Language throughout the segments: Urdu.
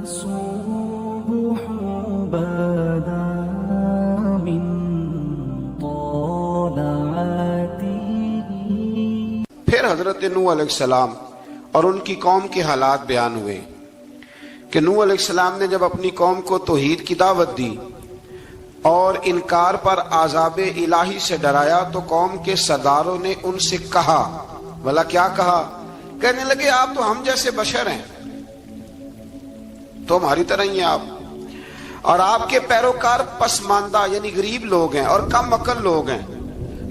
الصبح بدا من طلعته. پھر حضرت نوح علیہ السلام اور ان کی قوم کے حالات بیان ہوئے کہ نوح علیہ السلام نے جب اپنی قوم کو توحید کی دعوت دی اور انکار پر عذاب الہی سے ڈرایا تو قوم کے سرداروں نے ان سے کہا، بھلا کیا کہا؟ کہنے لگے آپ تو ہم جیسے بشر ہیں، تو ہماری طرح ہی ہیں آپ، اور آپ کے پیروکار پسماندہ یعنی غریب لوگ ہیں اور کم عقل لوگ ہیں.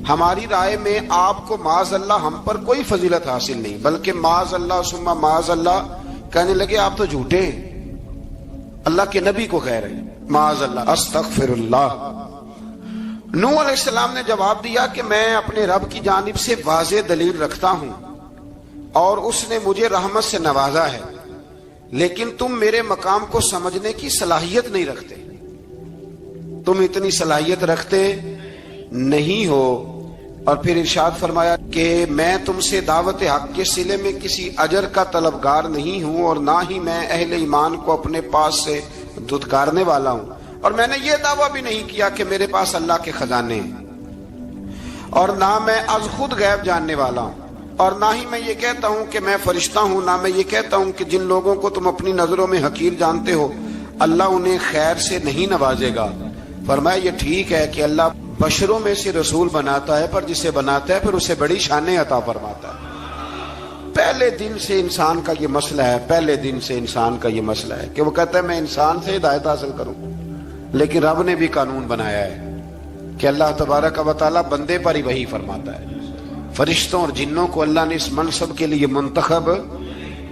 ہماری رائے میں آپ کو معاذ اللہ ہم پر کوئی فضیلت حاصل نہیں، بلکہ معاذ اللہ ثم معاذ اللہ. کہنے لگے آپ تو جھوٹے ہیں، اللہ کے نبی کو کہہ رہے ہیں معاذ اللہ استغفر اللہ. نوح علیہ السلام نے جواب دیا کہ میں اپنے رب کی جانب سے واضح دلیل رکھتا ہوں اور اس نے مجھے رحمت سے نوازا ہے، لیکن تم میرے مقام کو سمجھنے کی صلاحیت نہیں رکھتے، تم اتنی صلاحیت رکھتے نہیں ہو. اور پھر ارشاد فرمایا کہ میں تم سے دعوت حق کے صلے میں کسی اجر کا طلبگار نہیں ہوں اور نہ ہی میں اہل ایمان کو اپنے پاس سے دھتکارنے والا ہوں، اور میں نے یہ دعویٰ بھی نہیں کیا کہ میرے پاس اللہ کے خزانے ہیں، اور نہ میں از خود غیب جاننے والا ہوں، اور نہ ہی میں یہ کہتا ہوں کہ میں فرشتہ ہوں، نہ میں یہ کہتا ہوں کہ جن لوگوں کو تم اپنی نظروں میں حقیر جانتے ہو اللہ انہیں خیر سے نہیں نوازے گا. فرمایا یہ ٹھیک ہے کہ اللہ بشروں میں سے رسول بناتا ہے، پر جسے بناتا ہے پھر اسے بڑی شانیں عطا فرماتا ہے. پہلے دن سے انسان کا یہ مسئلہ ہے، پہلے دن سے انسان کا یہ مسئلہ ہے کہ وہ کہتا ہے میں انسان سے ہدایت حاصل کروں، لیکن رب نے بھی قانون بنایا ہے کہ اللہ تبارک و تعالیٰ بندے پر ہی وحی فرماتا ہے. فرشتوں اور جنوں کو اللہ نے اس منصب کے لیے منتخب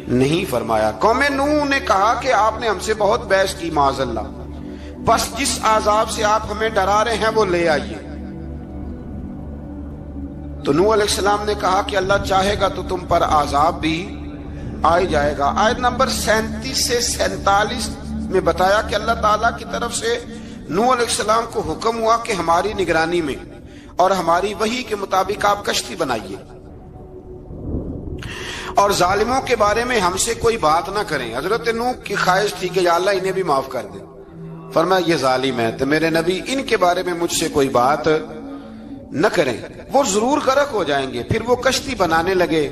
نہیں فرمایا. قوم نوح نے کہا کہ آپ نے ہم سے بہت بحث کی معاذ اللہ، بس جس عذاب سے آپ ہمیں ڈرا رہے ہیں وہ لے آئیے. تو نوح علیہ السلام نے کہا کہ اللہ چاہے گا تو تم پر عذاب بھی آ جائے گا. آیت نمبر 37 سے 47 میں بتایا کہ اللہ تعالیٰ کی طرف سے نوح علیہ السلام کو حکم ہوا کہ ہماری نگرانی میں اور ہماری وحی کے مطابق آپ کشتی بنائیے اور ظالموں کے بارے میں ہم سے کوئی بات نہ کریں. حضرت نوح کی خواہش تھی کہ یا اللہ انہیں بھی معاف کر دے. فرمایا یہ ظالم ہے تو میرے نبی ان کے بارے میں مجھ سے کوئی بات نہ کریں، وہ ضرور غرق ہو جائیں گے. پھر وہ کشتی بنانے لگے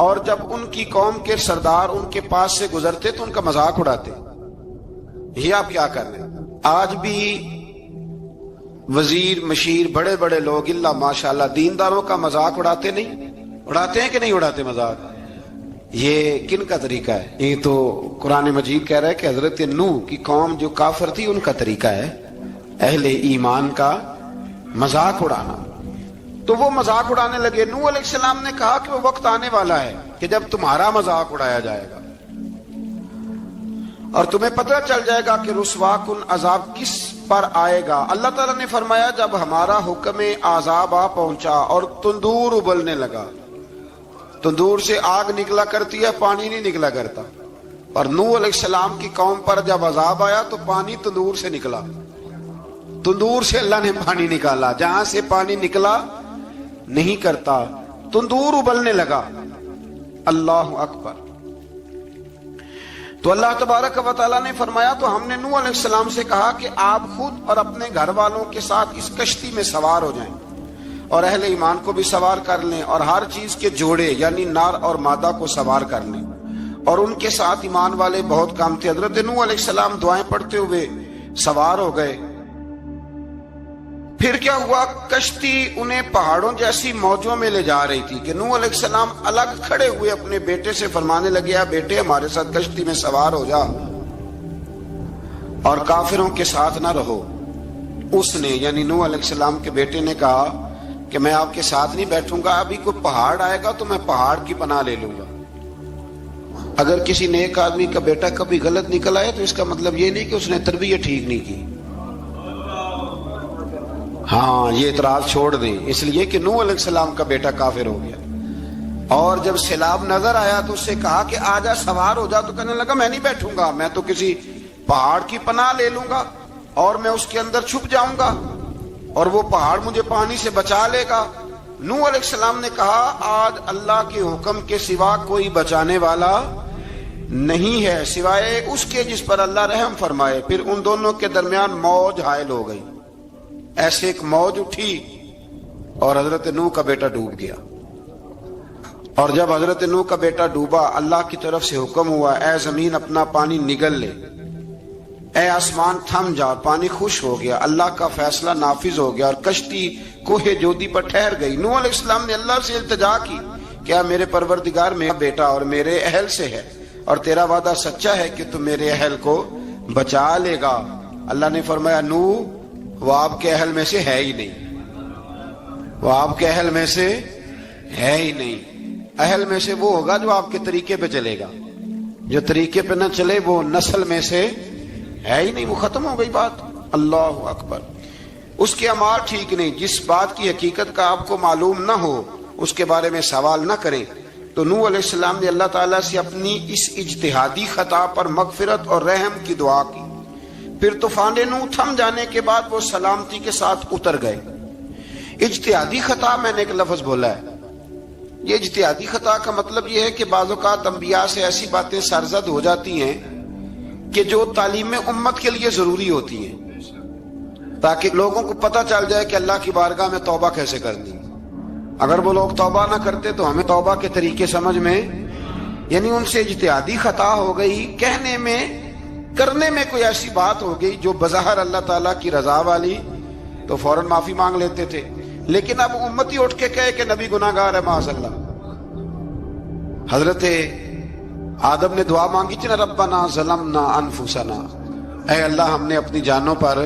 اور جب ان کی قوم کے سردار ان کے پاس سے گزرتے تو ان کا مذاق اڑاتے. یہ آپ کیا کر رہے ہیں؟ آج بھی وزیر مشیر بڑے بڑے لوگ اللہ ماشاءاللہ دینداروں کا مذاق اڑاتے نہیں؟ اڑاتے ہیں کہ نہیں اڑاتے مذاق؟ یہ کن کا طریقہ ہے؟ یہ تو قرآن مجید کہہ رہا ہے کہ حضرت نوح کی قوم جو کافر تھی ان کا طریقہ ہے اہل ایمان کا مذاق اڑانا. تو وہ مذاق اڑانے لگے. نوح علیہ السلام نے کہا کہ وہ وقت آنے والا ہے کہ جب تمہارا مذاق اڑایا جائے گا اور تمہیں پتہ چل جائے گا کہ رسوا کن عذاب کس پر آئے گا. اللہ تعالیٰ نے فرمایا جب ہمارا حکم عذاب آ پہنچا اور تندور ابلنے لگا، تندور سے آگ نکلا کرتی ہے، پانی نہیں نکلا کرتا، اور نوح علیہ السلام کی قوم پر جب عذاب آیا تو پانی تندور سے نکلا. تندور سے اللہ نے پانی نکالا، جہاں سے پانی نکلا نہیں کرتا. تندور ابلنے لگا. اللہ اکبر. تو اللہ تبارک و تعالیٰ نے فرمایا تو ہم نے نوح علیہ السلام سے کہا کہ آپ خود اور اپنے گھر والوں کے ساتھ اس کشتی میں سوار ہو جائیں اور اہل ایمان کو بھی سوار کر لیں اور ہر چیز کے جوڑے یعنی نار اور مادہ کو سوار کر لیں. اور ان کے ساتھ ایمان والے بہت کام تھے. حضرت نوح علیہ السلام دعائیں پڑھتے ہوئے سوار ہو گئے. پھر کیا ہوا؟ کشتی انہیں پہاڑوں جیسی موجوں میں لے جا رہی تھی کہ نوح علیہ السلام الگ کھڑے ہوئے اپنے بیٹے سے فرمانے لگے بیٹے ہمارے ساتھ کشتی میں سوار ہو جا اور کافروں کے ساتھ نہ رہو. اس نے یعنی نوح علیہ السلام کے بیٹے نے کہا کہ میں آپ کے ساتھ نہیں بیٹھوں گا، ابھی کوئی پہاڑ آئے گا تو میں پہاڑ کی پناہ لے لوں گا. اگر کسی نیک آدمی کا بیٹا کبھی غلط نکل آئے تو اس کا مطلب یہ نہیں کہ اس نے تربیت ٹھیک نہیں کی. ہاں یہ اعتراض چھوڑ دیں، اس لیے کہ نوح علیہ السلام کا بیٹا کافر ہو گیا اور جب سیلاب نظر آیا تو اس سے کہا کہ آجا سوار ہو جا، تو کہنے لگا میں نہیں بیٹھوں گا، میں تو کسی پہاڑ کی پناہ لے لوں گا اور میں اس کے اندر چھپ جاؤں گا اور وہ پہاڑ مجھے پانی سے بچا لے گا. نوح علیہ السلام نے کہا آج اللہ کے حکم کے سوا کوئی بچانے والا نہیں ہے سوائے اس کے جس پر اللہ رحم فرمائے۔ پھر ان دونوں کے درمیان موج حائل ہو گئی، ایسے ایک موج اٹھی اور حضرت نوح کا بیٹا ڈوب گیا۔ اور جب حضرت نوح کا بیٹا ڈوبا، اللہ کی طرف سے حکم ہوا اے زمین اپنا پانی نگل لے، اے آسمان تھم جا، پانی خشک ہو گیا۔ اللہ کا فیصلہ نافذ ہو گیا اور کشتی کوہ جودی پر ٹھہر گئی۔ نوح علیہ السلام نے اللہ سے التجا کی، کیا میرے پروردگار میرا بیٹا اور میرے اہل سے ہے، اور تیرا وعدہ سچا ہے کہ تم میرے اہل کو بچا لے گا۔ اللہ نے فرمایا نوح وہ آپ کے اہل میں سے ہے ہی نہیں، وہ آپ کے اہل میں سے ہے ہی نہیں۔ اہل میں سے وہ ہوگا جو آپ کے طریقے پہ چلے گا، جو طریقے پہ نہ چلے وہ نسل میں سے ہے ہی نہیں، وہ ختم ہو گئی بات۔ اللہ اکبر۔ اس کے اعمال ٹھیک نہیں، جس بات کی حقیقت کا آپ کو معلوم نہ ہو اس کے بارے میں سوال نہ کریں۔ تو نوح علیہ السلام نے اللہ تعالیٰ سے اپنی اس اجتہادی خطا پر مغفرت اور رحم کی دعا کی۔ پھر طوفان نوح تھم جانے کے بعد وہ سلامتی کے ساتھ اتر گئے۔ اجتہادی خطا، میں نے ایک لفظ بولا ہے، یہ اجتہادی خطا کا مطلب یہ ہے کہ بعض اوقات انبیاء سے ایسی باتیں سرزد ہو جاتی ہیں کہ جو تعلیم امت کے لیے ضروری ہوتی ہیں، تاکہ لوگوں کو پتہ چل جائے کہ اللہ کی بارگاہ میں توبہ کیسے کرنی۔ اگر وہ لوگ توبہ نہ کرتے تو ہمیں توبہ کے طریقے سمجھ میں، یعنی ان سے اجتہادی خطا ہو گئی، کہنے میں کرنے میں کوئی ایسی بات ہو گئی جو بظاہر اللہ تعالیٰ کی رضا والی، تو فوراً معافی مانگ لیتے تھے۔ لیکن اب امتی اٹھ کے کہے کہ نبی گناہ گار ہے معاذ اللہ۔ حضرت آدم نے دعا مانگی تھی نا، ربنا ظلمنا انفسنا، اے اللہ ہم نے اپنی جانوں پر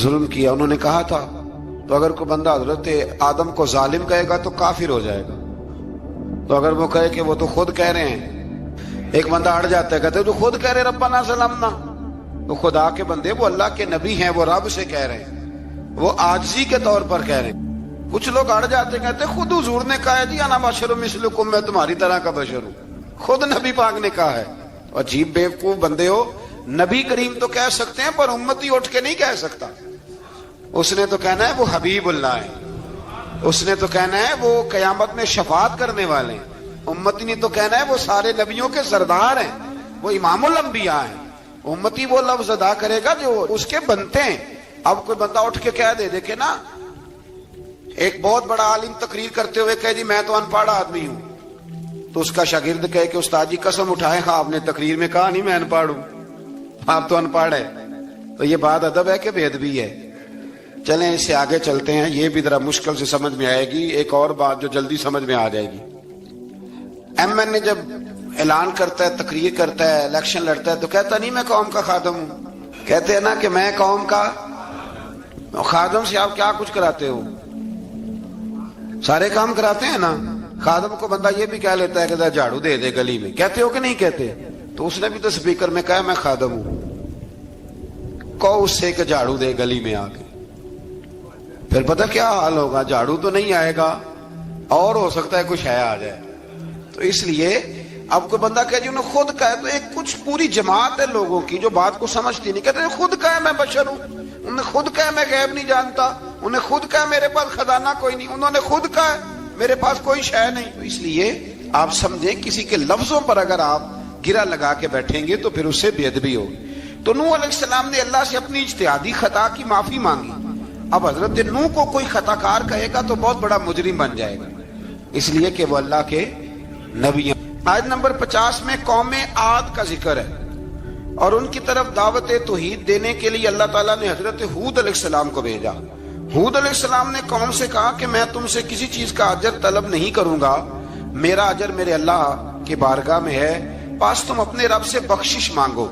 ظلم کیا۔ انہوں نے کہا تھا تو اگر کوئی بندہ حضرت آدم کو ظالم کہے گا تو کافر ہو جائے گا، تو اگر وہ کہے کہ وہ تو خود کہہ رہے ہیں، ایک بندہ اڑ جاتا ہے کہتے ہیں جو خود کہہ رہے ربنا ظلمنا، تو خدا کے بندے وہ اللہ کے نبی ہیں، وہ رب سے کہہ رہے ہیں، وہ عاجزی کے طور پر کہہ رہے ہیں۔ کچھ لوگ اڑ جاتے کہتے ہیں خود حضور نے کہا ہے جی انا بشر مثلکم، میں تمہاری طرح کا بشر ہوں، خود نبی پاک نے کہا ہے۔ عجیب بیوقوف بندے ہو، نبی کریم تو کہہ سکتے ہیں پر امتی اٹھ کے نہیں کہہ سکتا۔ اس نے تو کہنا ہے وہ حبیب اللہ ہے، اس نے تو کہنا ہے وہ قیامت میں شفاعت کرنے والے ہیں، امتی نے تو کہنا ہے وہ سارے نبیوں کے سردار ہیں، وہ امام الانبیاء ہیں۔ امتی وہ لفظ ادا کرے گا جو اس کے بنتے ہیں۔ اب کوئی بندہ اٹھ کے کہہ دے، دیکھے نا ایک بہت بڑا عالم تقریر کرتے ہوئے کہے جی میں تو ان پڑھ آدمی ہوں، تو اس کا شاگرد کہے کہ استاد جی قسم اٹھائے ہاں آپ نے تقریر میں کہا نہیں میں ان پڑھ ہوں، آپ تو ان پڑھ ہے۔ تو یہ بات ادب ہے کہ بے ادبی ہے؟ چلیں اس سے آگے چلتے ہیں، یہ بھی ذرا مشکل سے سمجھ میں آئے گی۔ ایک اور بات جو جلدی سمجھ میں آ جائے گی، ایم این اے جب اعلان کرتا ہے، تقریر کرتا ہے، الیکشن لڑتا ہے، تو کہتا نہیں میں قوم کا خادم ہوں، کہتے ہیں نا کہ میں قوم کا خادم سے آپ کیا کچھ کراتے ہو؟ سارے کام کراتے ہیں نا۔ خادم کو بندہ یہ بھی کہہ لیتا ہے کہ ذرا جھاڑو دے دے گلی میں، کہتے ہو کہ نہیں کہتے؟ تو اس نے بھی تو سپیکر میں کہا میں خادم ہوں، کہو اس سے کہ جھاڑو دے گلی میں آ کے، پھر پتہ کیا حال ہوگا؟ جھاڑو تو نہیں آئے گا اور ہو سکتا ہے کچھ ہے آ جائے۔ تو اس لیے اب کوئی بندہ کہے جی انہوں خود کہا، تو ایک کچھ پوری جماعت ہے لوگوں کی جو بات کو سمجھتی نہیں، کہتے ہیں خود کہا میں بشر ہوں، انہوں نے خود کہا میں غیب نہیں جانتا، انہوں نے خود کہا میرے پاس خزانہ کوئی نہیں، انہوں نے خود کہا میرے پاس کوئی شے نہیں۔ تو اس لیے آپ سمجھیں کسی کے لفظوں پر اگر آپ گرا لگا کے بیٹھیں گے تو پھر اس سے بے ادبی ہوگی۔ تو نوح علیہ السلام نے اللہ سے اپنی اجتہادی خطا کی معافی مانگی۔ اب حضرت نوح کو کوئی خطا کار کہے گا تو بہت بڑا مجرم بن جائے گا، اس لیے کہ وہ اللہ کے نبی ہیں۔ آیت نمبر 50 میں قوم عاد کا ذکر ہے، اور ان کی طرف دعوت توحید دینے کے لیے اللہ تعالیٰ نے حضرت ہود علیہ السلام کو بھیجا۔ ہود علیہ السلام نے قوم سے کہا کہ میں تم سے کسی چیز کا اجر طلب نہیں کروں گا، میرا اجر میرے اللہ کی بارگاہ میں ہے، بس تم اپنے رب سے بخشش مانگو،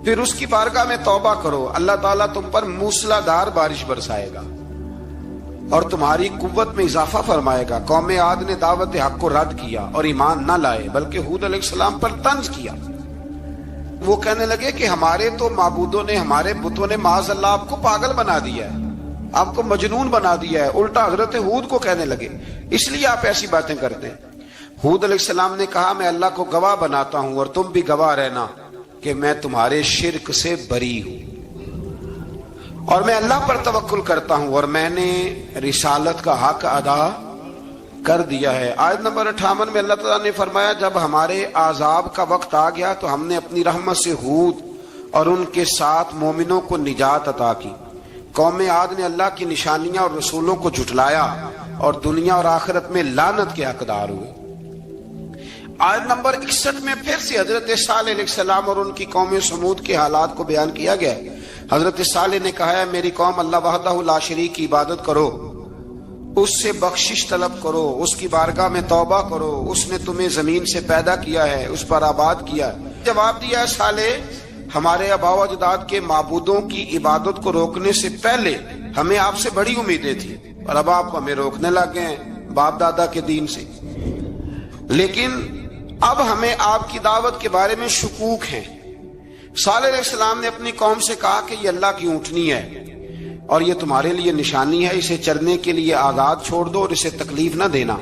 پھر اس کی بارگاہ میں توبہ کرو، اللہ تعالیٰ تم پر موسلا دار بارش برسائے گا اور تمہاری قوت میں اضافہ فرمائے گا۔ قوم عاد نے دعوت حق کو رد کیا اور ایمان نہ لائے، بلکہ ہود علیہ السلام پر طنز کیا۔ وہ کہنے لگے کہ ہمارے تو معبودوں نے، ہمارے بتوں نے معاذ اللہ آپ کو پاگل بنا دیا ہے، آپ کو مجنون بنا دیا ہے۔ الٹا حضرت ہود کو کہنے لگے اس لیے آپ ایسی باتیں کرتے ہیں۔ ہود علیہ السلام نے کہا میں اللہ کو گواہ بناتا ہوں اور تم بھی گواہ رہنا کہ میں تمہارے شرک سے بری ہوں، اور میں اللہ پر توکل کرتا ہوں، اور میں نے رسالت کا حق ادا کر دیا ہے۔ آیت نمبر 58 میں اللہ تعالیٰ نے فرمایا جب ہمارے عذاب کا وقت آ گیا تو ہم نے اپنی رحمت سے ہود اور ان کے ساتھ مومنوں کو نجات عطا کی۔ قوم عاد نے اللہ کی نشانیاں اور رسولوں کو جھٹلایا اور دنیا اور آخرت میں لعنت کے حقدار ہوئے۔ آیت نمبر 61 میں پھر سے حضرت صالح علیہ السلام اور ان کی قوم سمود کے حالات کو بیان کیا گیا ہے۔ حضرت صالح نے کہا ہے میری قوم اللہ وحدہ لا شریک کی عبادت کرو، اس سے بخشش طلب کرو، اس کی بارگاہ میں توبہ کرو، اس نے تمہیں زمین سے پیدا کیا ہے، اس پر آباد کیا ہے۔ جواب دیا ہے صالح ہمارے آباء و اجداد کے معبودوں کی عبادت کو روکنے سے پہلے ہمیں آپ سے بڑی امیدیں تھی اور اب آپ ہمیں روکنے لگ گئے ہیں باپ دادا کے دین سے، لیکن اب ہمیں آپ کی دعوت کے بارے میں شکوک ہیں۔ صالح علیہ السلام نے اپنی قوم سے کہا کہ یہ اللہ کی اونٹنی ہے اور یہ تمہارے لیے نشانی ہے، اسے چرنے کے لیے آزاد چھوڑ دو اور اسے تکلیف نہ دینا۔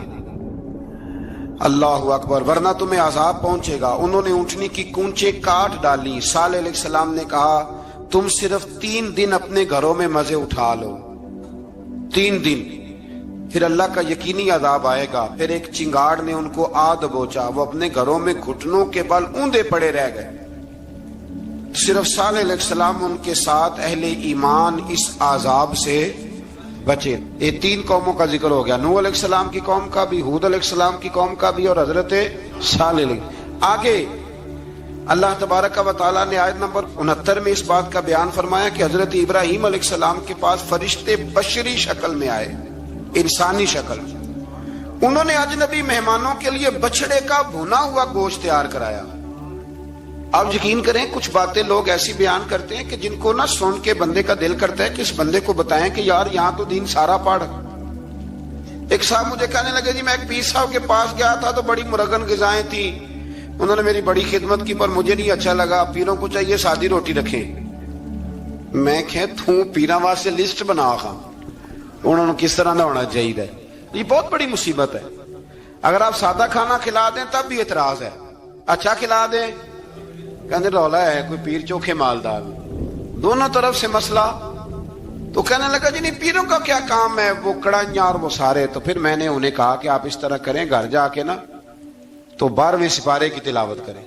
اللہ اکبر، ورنہ تمہیں عذاب پہنچے گا۔ انہوں نے اونٹنی کی کونچیں کاٹ ڈالی۔ صالح علیہ السلام نے کہا تم صرف 3 دن اپنے گھروں میں مزے اٹھا لو، 3 دن، پھر اللہ کا یقینی عذاب آئے گا۔ پھر ایک چنگاڑ نے ان کو آ دبوچا، وہ اپنے گھروں میں گھٹنوں کے بل اوندے پڑے رہ گئے۔ صرف صالح علیہ السلام ان کے ساتھ اہل ایمان اس عذاب سے بچے۔ یہ 3 قوموں کا ذکر ہو گیا، نوح علیہ السلام کی قوم کا بھی، ہود علیہ السلام کی قوم کا بھی، اور حضرت صالح علیہ۔ آگے اللہ تبارک و تعالیٰ نے آیت نمبر 69 میں اس بات کا بیان فرمایا کہ حضرت ابراہیم علیہ السلام کے پاس فرشتے بشری شکل میں آئے، انسانی شکل۔ انہوں نے اجنبی مہمانوں کے لیے بچڑے کا بھنا ہوا گوشت تیار کرایا۔ آپ یقین کریں کچھ باتیں لوگ ایسی بیان کرتے ہیں کہ جن کو نہ سن کے بندے کا دل کرتا ہے کہ اس بندے کو بتائیں کہ یار یہاں تو دین سارا پڑھ۔ ایک صاحب مجھے کہنے لگے جی میں ایک پیر صاحب کے پاس گیا تھا تو بڑی مرغن غذائیں تھیں، انہوں نے میری بڑی خدمت کی پر مجھے نہیں اچھا لگا، پیروں کو چاہیے سادی روٹی رکھیں۔ میں کہ تو پیراں واسطے لسٹ بنا خاں انہوں نے کس طرح نہ ہونا چاہیے۔ یہ بہت بڑی مصیبت ہے، اگر آپ سادہ کھانا کھلا دیں تب بھی اعتراض ہے، اچھا کھلا دیں کہنے رولا ہے کوئی پیر چوکھے مالدار، دونوں طرف سے مسئلہ۔ تو کہنے لگا جی نہیں پیروں کا کیا کام ہے، وہ کڑائیاں اور وہ سارے۔ تو پھر میں نے انہیں کہا کہ آپ اس طرح کریں، گھر جا کے نا تو 12ویں سپارے کی تلاوت کریں۔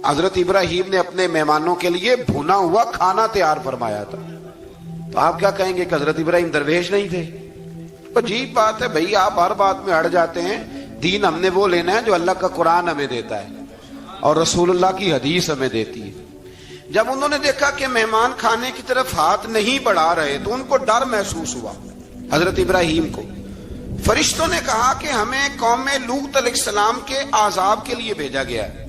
حضرت ابراہیم نے اپنے مہمانوں کے لیے بھونا ہوا کھانا تیار فرمایا تھا۔ تو آپ کیا کہیں گے کہ حضرت ابراہیم درویش نہیں تھے؟ عجیب بات ہے بھائی، آپ ہر بات میں اڑ جاتے ہیں۔ دین ہم نے وہ لینا ہے جو اللہ کا قرآن ہمیں دیتا ہے اور رسول اللہ کی حدیث ہمیں دیتی ہے۔ جب انہوں نے دیکھا کہ مہمان کھانے کی طرف ہاتھ نہیں بڑھا رہے تو ان کو ڈر محسوس ہوا۔ حضرت ابراہیم کو فرشتوں نے کہا کہ ہمیں قوم لوط علیہ السلام کے عذاب کے لیے بھیجا گیا ہے۔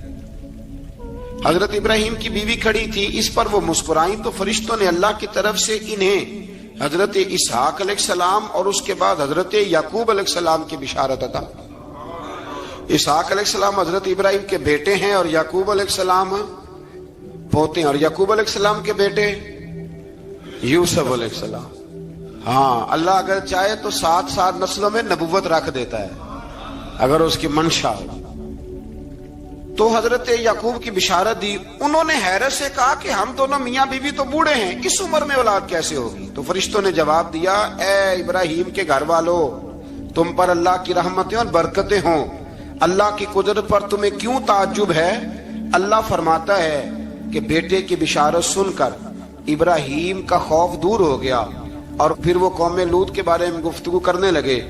حضرت ابراہیم کی بیوی کھڑی تھی، اس پر وہ مسکرائیں تو فرشتوں نے اللہ کی طرف سے انہیں حضرت اسحاق علیہ السلام اور اس کے بعد حضرت یعقوب علیہ السلام کی بشارت عطا۔ اسحاق علیہ السلام حضرت ابراہیم کے بیٹے ہیں اور یعقوب علیہ السلام پوتے ہیں، اور یعقوب علیہ السلام کے بیٹے یوسف علیہ السلام۔ ہاں اللہ اگر چاہے تو 7 نسلوں میں نبوت رکھ دیتا ہے اگر اس کی منشا ہو۔ تو حضرت یعقوب کی بشارت دی۔ انہوں نے حیرت سے کہا کہ ہم دونوں میاں بیوی تو بوڑھے ہیں، اس عمر میں اولاد کیسے ہوگی؟ تو فرشتوں نے جواب دیا اے ابراہیم کے گھر والوں، تم پر اللہ کی رحمتیں اور برکتیں ہوں، اللہ کی قدرت پر تمہیں کیوں تعجب ہے؟ اللہ فرماتا ہے کہ بیٹے کی بشارت سن کر ابراہیم کا خوف دور ہو گیا اور پھر وہ قوم لوط کے بارے میں گفتگو کرنے لگے۔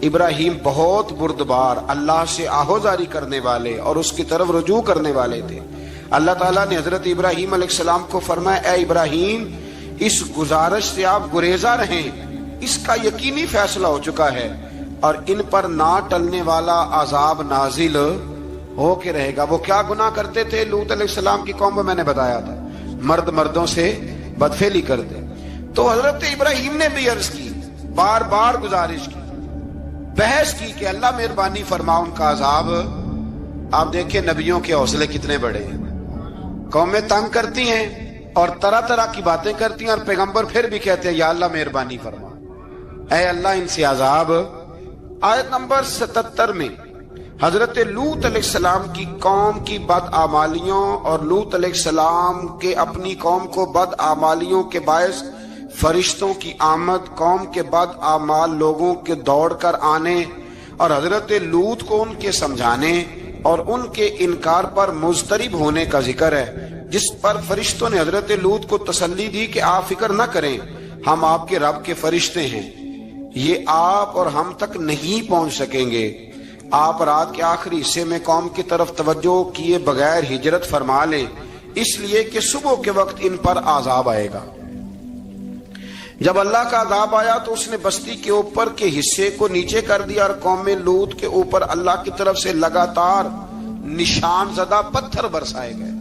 ابراہیم بہت بردبار، اللہ سے آہوزاری کرنے والے اور اس کی طرف رجوع کرنے والے تھے۔ اللہ تعالیٰ نے حضرت ابراہیم علیہ السلام کو فرمایا اے ابراہیم اس گزارش سے آپ گریزاں رہیں، اس کا یقینی فیصلہ ہو چکا ہے اور ان پر نہ ٹلنے والا عذاب نازل ہو کے رہے گا۔ وہ کیا گناہ کرتے تھے؟ لوط علیہ السلام کی قوم میں میں نے بتایا تھا، مرد مردوں سے بدفعلی کرتے۔ تو حضرت ابراہیم نے بھی عرض کی، بار بار گزارش کی، بحث کی کہ اللہ مہربانی فرما ان کا عذاب۔ آپ دیکھیں نبیوں کے حوصلے کتنے بڑے ہیں، قومیں تنگ کرتی ہیں اور طرح طرح کی باتیں کرتی ہیں اور پیغمبر پھر بھی کہتے ہیں یا اللہ مہربانی فرما، اے اللہ ان سے عذاب۔ آیت نمبر 77 میں حضرت لوط علیہ السلام کی قوم کی بدعمالیوں اور لوط علیہ السلام کے اپنی قوم کو بدعمالیوں کے باعث فرشتوں کی آمد، قوم کے بدعمال لوگوں کے دوڑ کر آنے اور حضرت لوط کو ان کے سمجھانے اور ان کے انکار پر مضطرب ہونے کا ذکر ہے، جس پر فرشتوں نے حضرت لوط کو تسلی دی کہ آپ فکر نہ کریں، ہم آپ کے رب کے فرشتے ہیں، یہ آپ اور ہم تک نہیں پہنچ سکیں گے۔ آپ رات کے آخری حصے میں قوم کی طرف توجہ کیے بغیر ہجرت فرما لیں، اس لیے کہ صبح کے وقت ان پر عذاب آئے گا۔ جب اللہ کا عذاب آیا تو اس نے بستی کے اوپر کے حصے کو نیچے کر دیا اور قوم لوط کے اوپر اللہ کی طرف سے لگاتار نشان زدہ پتھر برسائے گئے،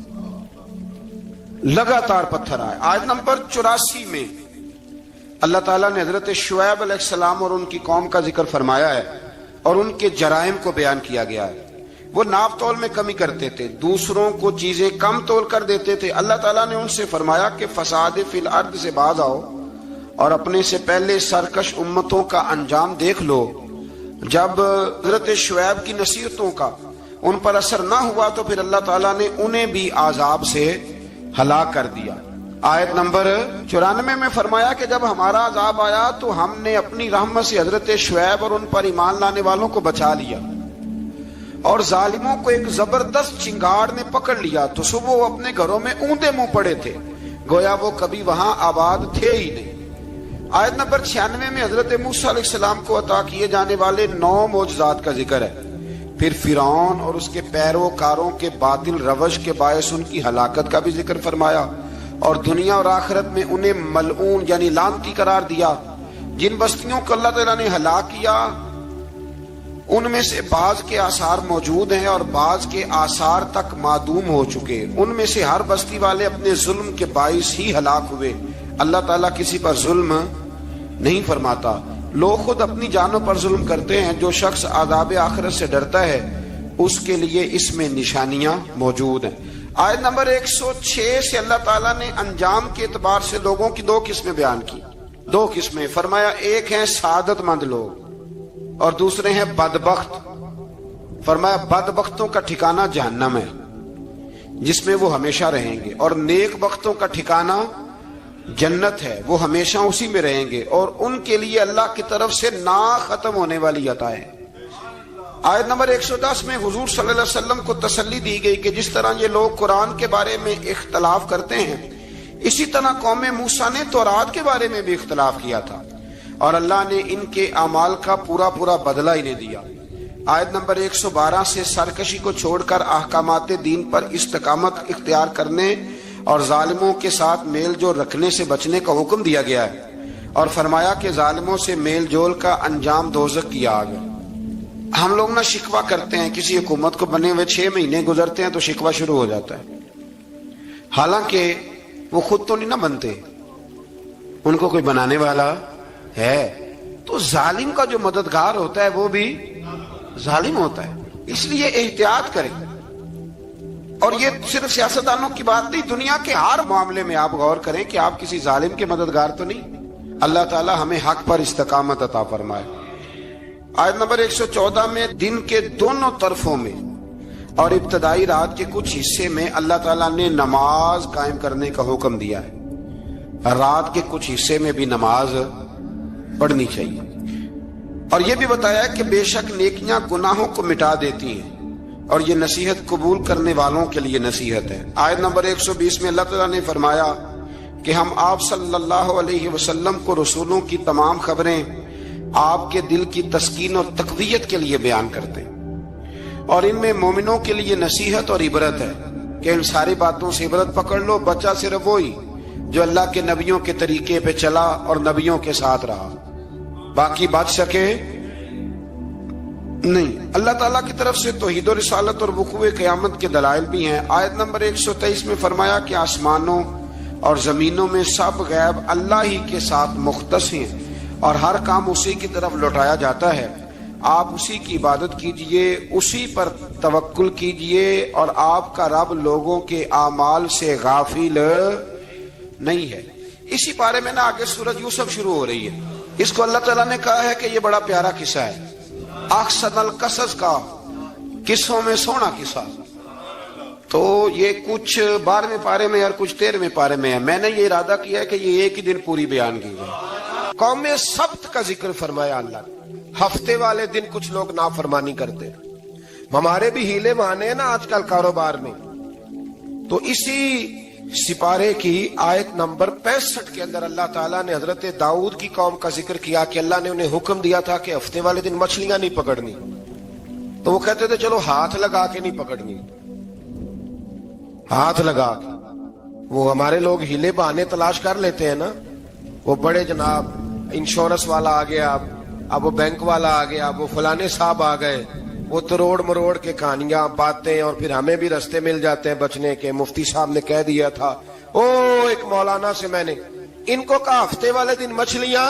لگاتار پتھر آئے۔ آیت نمبر 84 میں اللہ تعالیٰ نے حضرت شعیب علیہ السلام اور ان کی قوم کا ذکر فرمایا ہے اور ان کے جرائم کو بیان کیا گیا ہے۔ وہ ناپ تول میں کمی کرتے تھے، دوسروں کو چیزیں کم تول کر دیتے تھے۔ اللہ تعالیٰ نے ان سے فرمایا کہ فساد فی الارض سے باز آؤ اور اپنے سے پہلے سرکش امتوں کا انجام دیکھ لو۔ جب حضرت شعیب کی نصیحتوں کا ان پر اثر نہ ہوا تو پھر اللہ تعالیٰ نے انہیں بھی عذاب سے ہلاک کر دیا۔ آیت نمبر 94 میں فرمایا کہ جب ہمارا عذاب آیا تو ہم نے اپنی رحمت سے حضرت شعیب اور ان پر ایمان لانے والوں کو بچا لیا، اور ظالموں کو ایک زبردست چنگاڑ نے پکڑ لیا تو صبح وہ اپنے گھروں میں اوندے منہ پڑے تھے، گویا وہ کبھی وہاں آباد تھے ہی نہیں۔ آیت نمبر 96 میں حضرت موسیٰ علیہ السلام کو عطا کیے جانے والے 9 معجزات کا ذکر ہے۔ پھر فرعون اور اس کے پیروکاروں کے باطل روش کے باعث ان کی ہلاکت کا بھی ذکر فرمایا، اور دنیا اور آخرت میں انہیں ملعون یعنی لعنتی قرار دیا۔ جن بستیوں کو اللہ تعالیٰ نے ہلاک کیا ان میں سے بعض کے آثار موجود ہیں اور بعض کے آثار تک معدوم ہو چکے۔ ان میں سے ہر بستی والے اپنے ظلم کے باعث ہی ہلاک ہوئے۔ اللہ تعالیٰ کسی پر ظلم نہیں فرماتا، لوگ خود اپنی جانوں پر ظلم کرتے ہیں۔ جو شخص عذاب آخرت سے ڈرتا ہے اس کے لیے اس میں نشانیاں موجود ہیں۔ آیت نمبر 106 سے اللہ تعالیٰ نے انجام کے اعتبار سے لوگوں کی 2 قسمیں بیان کی، 2 قسمیں فرمایا، ایک ہیں سعادت مند لوگ اور دوسرے ہیں بدبخت۔ فرمایا بدبختوں کا ٹھکانہ جہنم ہے جس میں وہ ہمیشہ رہیں گے، اور نیک بختوں کا ٹھکانہ جنت ہے، وہ ہمیشہ اسی میں رہیں گے، اور ان کے لیے اللہ کی طرف سے نا ختم ہونے والی عطائیں۔ آیت نمبر 110 میں حضور صلی اللہ علیہ وسلم کو تسلی دی گئی کہ جس طرح یہ لوگ قرآن کے بارے میں اختلاف کرتے ہیں، اسی طرح قوم موسیٰ نے تورات کے بارے میں بھی اختلاف کیا تھا، اور اللہ نے ان کے اعمال کا پورا بدلہ انہیں دیا۔ آیت نمبر 112 سے سرکشی کو چھوڑ کر احکامات دین پر استقامت اختیار کرنے اور ظالموں کے ساتھ میل جول رکھنے سے بچنے کا حکم دیا گیا ہے، اور فرمایا کہ ظالموں سے میل جول کا انجام دوزخ کی آگ ہے۔ ہم لوگ نہ شکوہ کرتے ہیں، کسی حکومت کو بنے ہوئے 6 مہینے گزرتے ہیں تو شکوہ شروع ہو جاتا ہے، حالانکہ وہ خود تو نہیں نہ بنتے، ان کو کوئی بنانے والا ہے۔ تو ظالم کا جو مددگار ہوتا ہے وہ بھی ظالم ہوتا ہے، اس لیے احتیاط کریں۔ اور یہ صرف سیاستدانوں کی بات نہیں، دنیا کے ہر معاملے میں آپ غور کریں کہ آپ کسی ظالم کے مددگار تو نہیں۔ اللہ تعالی ہمیں حق پر استقامت عطا فرمائے۔ آیت نمبر 114 میں دن کے دونوں طرفوں میں اور ابتدائی رات کے کچھ حصے میں اللہ تعالیٰ نے نماز قائم کرنے کا حکم دیا ہے، رات کے کچھ حصے میں بھی نماز پڑھنی چاہیے، اور یہ بھی بتایا کہ بے شک نیکیاں گناہوں کو مٹا دیتی ہیں، اور یہ نصیحت قبول کرنے والوں کے لیے نصیحت ہے۔ آیت نمبر 120 میں اللہ تعالیٰ نے فرمایا کہ ہم آپ صلی اللہ علیہ وسلم کو رسولوں کی تمام خبریں آپ کے دل کی تسکین اور تقویت کے لیے بیان کرتے ہیں، اور ان میں مومنوں کے لیے نصیحت اور عبرت ہے کہ ان ساری باتوں سے عبرت پکڑ لو۔ بچہ صرف وہی جو اللہ کے نبیوں کے طریقے پہ چلا اور نبیوں کے ساتھ رہا، باقی بچ سکے نہیں۔ اللہ تعالیٰ کی طرف سے توحید و رسالت اور وقوع قیامت کے دلائل بھی ہیں۔ آیت نمبر 123 میں فرمایا کہ آسمانوں اور زمینوں میں سب غیب اللہ ہی کے ساتھ مختص ہیں، اور ہر کام اسی کی طرف لوٹایا جاتا ہے۔ آپ اسی کی عبادت کیجئے، اسی پر توکل کیجئے، اور آپ کا رب لوگوں کے اعمال سے غافل نہیں ہے۔ اسی بارے میں نا آگے سورۃ یوسف شروع ہو رہی ہے، اس کو اللہ تعالیٰ نے کہا ہے کہ یہ بڑا پیارا قصہ ہے، احسن القصص کا، قصوں میں سونا قصہ۔ تو یہ کچھ 12ویں پارے میں اور کچھ 13ویں پارے میں ہے۔ میں نے یہ ارادہ کیا ہے کہ یہ ایک ہی دن پوری بیان کی جائے۔ قوم سبت کا ذکر فرمایا اللہ نے، ہفتے والے دن کچھ لوگ نافرمانی کرتے. ہمارے بھی ہیلے بہانے ہیں نا آج کل کاروبار میں. تو اسی سپارے کی آیت نمبر 65 کے اندر اللہ تعالیٰ نے حضرت داؤد کی قوم کا ذکر کیا کہ اللہ نے انہیں حکم دیا تھا کہ ہفتے والے دن مچھلیاں نہیں پکڑنی. تو وہ کہتے تھے چلو ہاتھ لگا کے نہیں پکڑنی, ہاتھ لگا کے. وہ ہمارے لوگ ہیلے بہانے تلاش کر لیتے ہیں نا. وہ بڑے جناب انشورنس والا آ گیا, اب وہ بینک والا آ گیا, اب وہ فلانے صاحب آ گئے, وہ تروڑ مروڑ کے کہانیاں باتیں, اور پھر ہمیں بھی رستے مل جاتے ہیں بچنے کے. مفتی صاحب نے کہہ دیا تھا, ایک مولانا سے میں نے ان کو کہا ہفتے والے دن مچھلیاں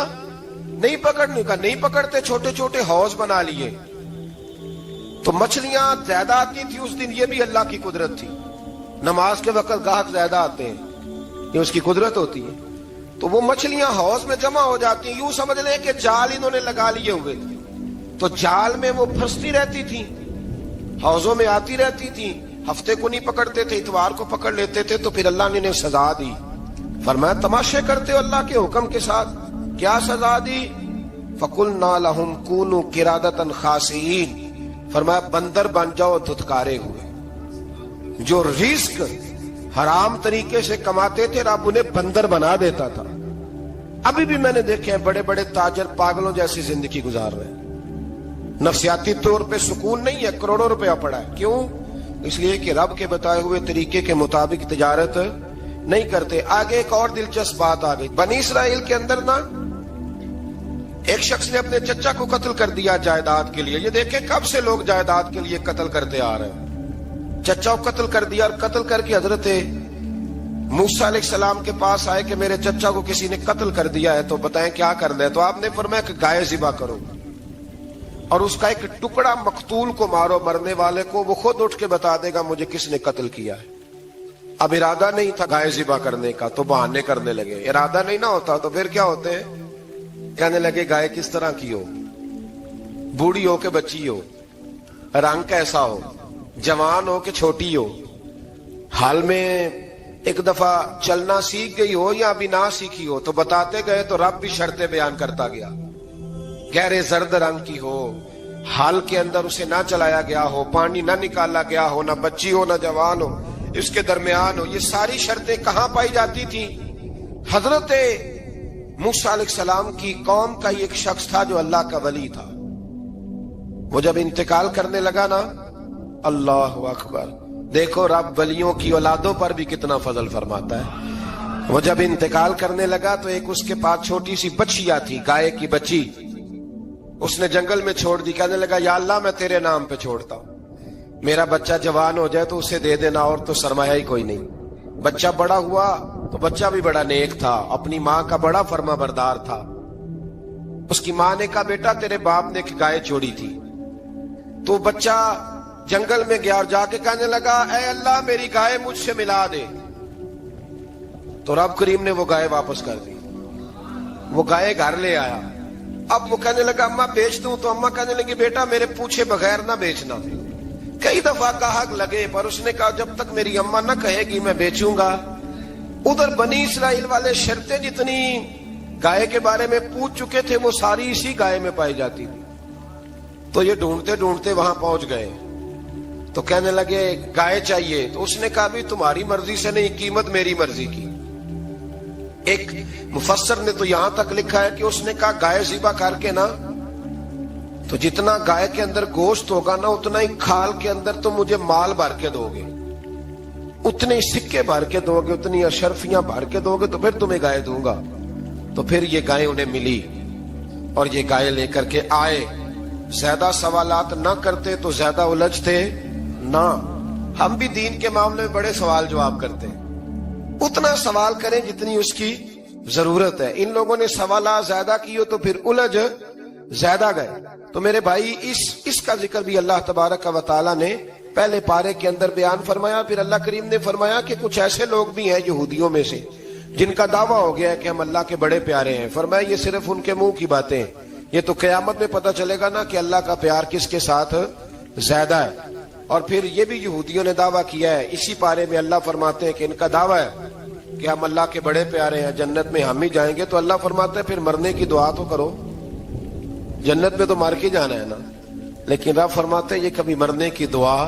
نہیں پکڑنے کا. نہیں پکڑتے, چھوٹے چھوٹے حوض بنا لیے. تو مچھلیاں زیادہ آتی تھی اس دن, یہ بھی اللہ کی قدرت تھی. نماز کے وقت گاہک زیادہ آتے ہیں, یہ اس کی قدرت ہوتی ہے. تو وہ مچھلیاں حوض میں جمع ہو جاتی ہیں. یوں سمجھ لیں کہ جال انہوں نے لگا لیے ہوئے تھے, تو جال میں وہ پھنستی رہتی تھی, حوضوں میں آتی رہتی تھی. ہفتے کو نہیں پکڑتے تھے, اتوار کو پکڑ لیتے تھے. تو پھر اللہ نے انہیں سزا دی. فرمایا تماشے کرتے ہو اللہ کے حکم کے ساتھ. کیا سزا دی؟ فَقُلْنَا لَهُمْ كُونُوا قِرَادَةً خَاسِئِينَ. فرمایا بندر بن جاؤ دھتکارے ہوئے. جو رزق حرام طریقے سے کماتے تھے رب انہیں بندر بنا دیتا تھا. ابھی بھی میں نے دیکھے ہیں بڑے بڑے تاجر پاگلوں جیسی زندگی گزار رہے ہیں. نفسیاتی طور پہ سکون نہیں ہے, کروڑوں روپیہ پڑا ہے. کیوں؟ اس لیے کہ رب کے بتائے ہوئے طریقے کے مطابق تجارت نہیں کرتے. آگے ایک اور دلچسپ بات آ گئی. بنی اسرائیل کے اندر نا ایک شخص نے اپنے چچا کو قتل کر دیا جائیداد کے لیے. یہ دیکھیں کب سے لوگ جائیداد کے لیے قتل کرتے آ رہے ہیں. چچا کو قتل کر دیا, اور قتل کر کے حضرت موسیٰ علیہ السلام کے پاس آئے کہ میرے چچا کو کسی نے قتل کر دیا ہے, تو بتائیں کیا کرنا ہے. تو آپ نے فرمایا کہ گائے ذبح کرو, اور اس کا ایک ٹکڑا مقتول کو مارو, مرنے والے کو. وہ خود اٹھ کے بتا دے گا مجھے کس نے قتل کیا ہے. اب ارادہ نہیں تھا گائے ذبح کرنے کا, تو بہانے کرنے لگے. ارادہ نہیں نہ ہوتا تو پھر کیا ہوتے ہیں, کہنے لگے گائے کس طرح کی ہو, بوڑھی ہو کہ بچی ہو, رنگ کیسا ہو, جوان ہو کہ چھوٹی ہو, حال میں ایک دفعہ چلنا سیکھ گئی ہو یا ابھی نہ سیکھی ہو. تو بتاتے گئے تو رب بھی شرطیں بیان کرتا گیا. گہرے زرد رنگ کی ہو, حال کے اندر اسے نہ چلایا گیا ہو, پانی نہ نکالا گیا ہو, نہ بچی ہو نہ جوان ہو, اس کے درمیان ہو. یہ ساری شرطیں کہاں پائی جاتی تھی؟ حضرت موسیٰ علیہ السلام کی قوم کا ایک شخص تھا جو اللہ کا ولی تھا. وہ جب انتقال کرنے لگا نا, اللہ اکبر, دیکھو رب ولیوں کی اولادوں پر بھی کتنا فضل فرماتا ہے. وہ جب انتقال کرنے لگا تو ایک اس کے پاس چھوٹی سی بچیا تھی, گائے کی بچی. اس نے جنگل میں چھوڑ دی. کہنے لگا یا اللہ میں تیرے نام پہ چھوڑتا ہوں, میرا بچہ جوان ہو جائے تو اسے دے دینا, اور تو سرمایہ ہی کوئی نہیں. بچہ بڑا ہوا تو بچہ بھی بڑا نیک تھا, اپنی ماں کا بڑا فرما بردار تھا. اس کی ماں نے کہا بیٹا تیرے باپ نے ایک گائے چھوڑی تھی. تو بچہ جنگل میں گیا اور جا کے کہنے لگا اے اللہ میری گائے مجھ سے ملا دے. تو رب کریم نے وہ گائے واپس کر دی. وہ گائے گھر لے آیا. اب وہ کہنے لگا اماں بیچ دوں, تو اماں کہنے لگی بیٹا میرے پوچھے بغیر نہ بیچنا. کئی دفعہ گاہک لگے, پر اس نے کہا جب تک میری اماں نہ کہے گی میں بیچوں گا. ادھر بنی اسرائیل والے شرطیں جتنی گائے کے بارے میں پوچھ چکے تھے وہ ساری اسی گائے میں پائی جاتی تھی. تو یہ ڈھونڈتے ڈھونڈتے وہاں پہنچ گئے. تو کہنے لگے گائے چاہیے. تو اس نے کہا بھی تمہاری مرضی سے نہیں, قیمت میری مرضی کی. ایک مفسر نے تو یہاں تک لکھا ہے کہ اس نے کہا گائے ذبح کر کے نا, تو جتنا گائے کے اندر گوشت ہوگا نا اتنا ہی کھال کے اندر تو مجھے مال بھر کے دو گے, اتنے ہی سکے بھر کے دو گے, اتنی اشرفیاں بھر کے دو گے, تو پھر تمہیں گائے دوں گا. تو پھر یہ گائے انہیں ملی اور یہ گائے لے کر کے آئے. زیادہ سوالات نہ کرتے تو زیادہ الجھتے نہ. ہم بھی دین کے معاملے میں بڑے سوال جواب کرتے ہیں, اتنا سوال کریں جتنی اس کی ضرورت ہے. ان لوگوں نے سوالات زیادہ کیے تو پھر الجھ زیادہ گئے. تو میرے بھائی اس کا ذکر بھی اللہ تبارک و تعالی نے پہلے پارے کے اندر بیان فرمایا. پھر اللہ کریم نے فرمایا کہ کچھ ایسے لوگ بھی ہیں یہودیوں میں سے جن کا دعویٰ ہو گیا ہے کہ ہم اللہ کے بڑے پیارے ہیں. فرمایا یہ صرف ان کے منہ کی باتیں ہیں, یہ تو قیامت میں پتہ چلے گا نا کہ اللہ کا پیار کس کے ساتھ زیادہ ہے. اور پھر یہ بھی یہودیوں نے دعویٰ کیا ہے, اسی پارے میں اللہ فرماتے ہیں کہ ان کا دعویٰ ہے کہ ہم اللہ کے بڑے پیارے ہیں, جنت میں ہم ہی جائیں گے. تو اللہ فرماتے ہیں پھر مرنے کی دعا تو کرو. جنت میں تو مار کے جانا ہے نا، لیکن رب فرماتے ہیں یہ کبھی مرنے کی دعا